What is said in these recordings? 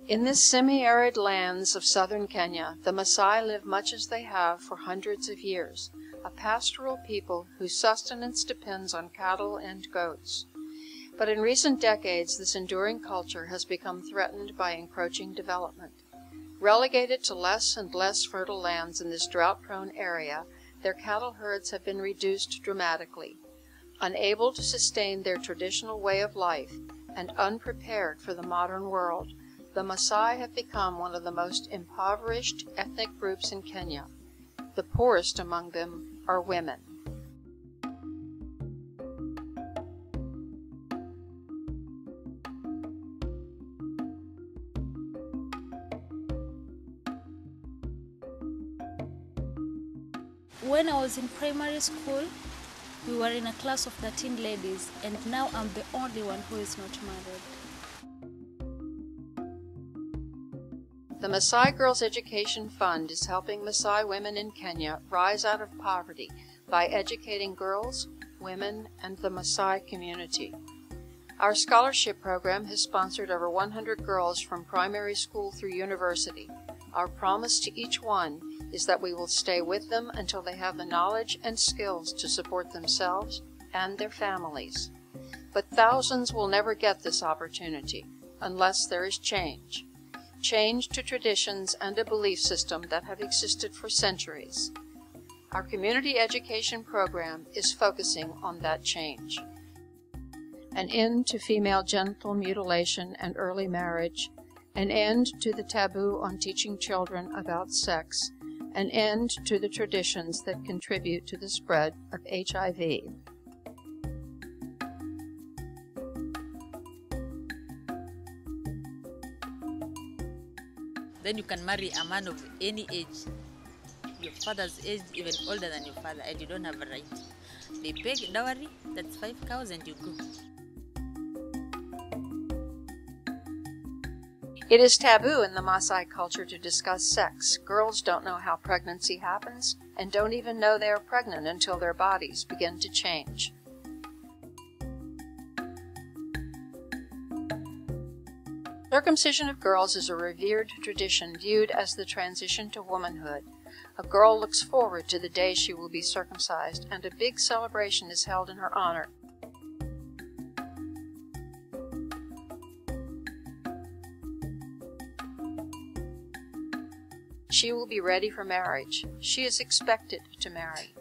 In the semi-arid lands of southern Kenya, the Maasai live much as they have for hundreds of years, a pastoral people whose sustenance depends on cattle and goats. But in recent decades, this enduring culture has become threatened by encroaching development. Relegated to less and less fertile lands in this drought-prone area, their cattle herds have been reduced dramatically. Unable to sustain their traditional way of life and unprepared for the modern world, the Maasai have become one of the most impoverished ethnic groups in Kenya. The poorest among them are women. When I was in primary school, we were in a class of 13 ladies, and now I'm the only one who is not married. The Maasai Girls Education Fund is helping Maasai women in Kenya rise out of poverty by educating girls, women, and the Maasai community. Our scholarship program has sponsored over 100 girls from primary school through university. Our promise to each one is that we will stay with them until they have the knowledge and skills to support themselves and their families. But thousands will never get this opportunity unless there is change. Change to traditions and a belief system that have existed for centuries. Our community education program is focusing on that change. An end to female genital mutilation and early marriage, an end to the taboo on teaching children about sex, an end to the traditions that contribute to the spread of HIV. Then you can marry a man of any age, your father's age, even older than your father, and you don't have a right. They pay dowry, that's 5 cows, and you go. It is taboo in the Maasai culture to discuss sex. Girls don't know how pregnancy happens and don't even know they are pregnant until their bodies begin to change. Circumcision of girls is a revered tradition viewed as the transition to womanhood. A girl looks forward to the day she will be circumcised, and a big celebration is held in her honor. She will be ready for marriage. She is expected to marry.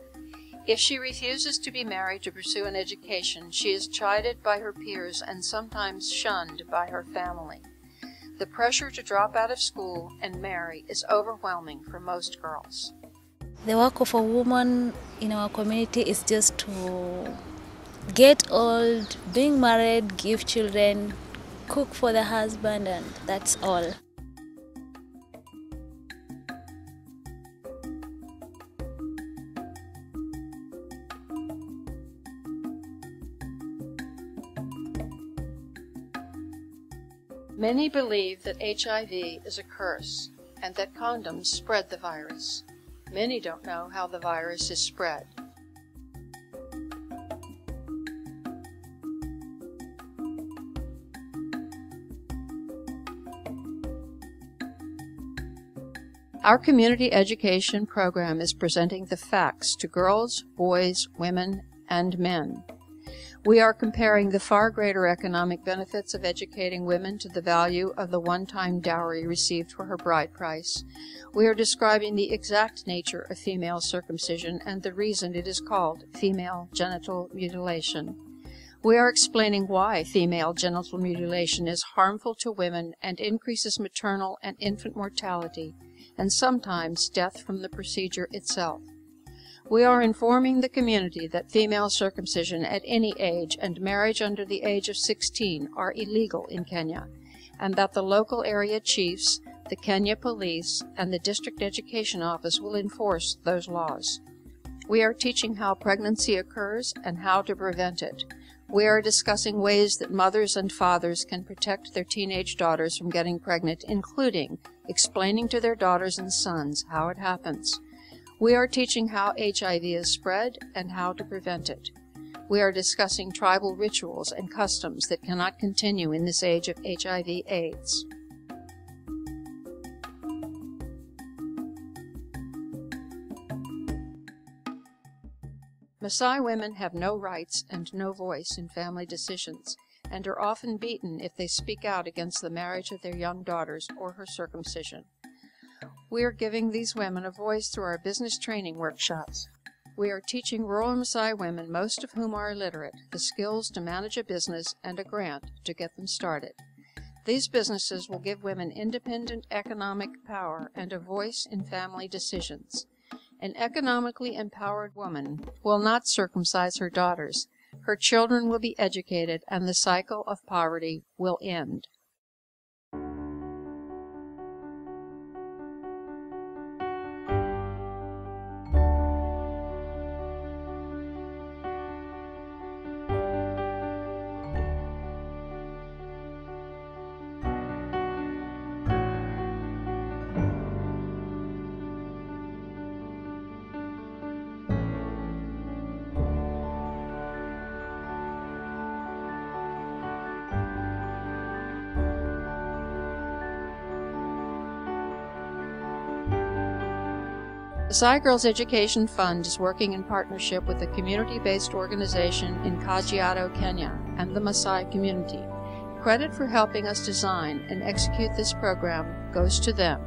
If she refuses to be married to pursue an education, she is chided by her peers and sometimes shunned by her family. The pressure to drop out of school and marry is overwhelming for most girls. The work of a woman in our community is just to get old, being married, give children, cook for the husband, and that's all. Many believe that HIV is a curse and that condoms spread the virus. Many don't know how the virus is spread. Our community education program is presenting the facts to girls, boys, women, and men. We are comparing the far greater economic benefits of educating women to the value of the one-time dowry received for her bride price. We are describing the exact nature of female circumcision and the reason it is called female genital mutilation. We are explaining why female genital mutilation is harmful to women and increases maternal and infant mortality, and sometimes death from the procedure itself. We are informing the community that female circumcision at any age and marriage under the age of 16 are illegal in Kenya, and that the local area chiefs, the Kenya Police, and the District Education Office will enforce those laws. We are teaching how pregnancy occurs and how to prevent it. We are discussing ways that mothers and fathers can protect their teenage daughters from getting pregnant, including explaining to their daughters and sons how it happens. We are teaching how HIV is spread and how to prevent it. We are discussing tribal rituals and customs that cannot continue in this age of HIV/AIDS. Maasai women have no rights and no voice in family decisions, and are often beaten if they speak out against the marriage of their young daughters or her circumcision. We are giving these women a voice through our business training workshops. We are teaching rural Maasai women, most of whom are illiterate, the skills to manage a business and a grant to get them started. These businesses will give women independent economic power and a voice in family decisions. An economically empowered woman will not circumcise her daughters. Her children will be educated, and the cycle of poverty will end. The Maasai Girls Education Fund is working in partnership with a community-based organization in Kajiado, Kenya, and the Maasai community. Credit for helping us design and execute this program goes to them.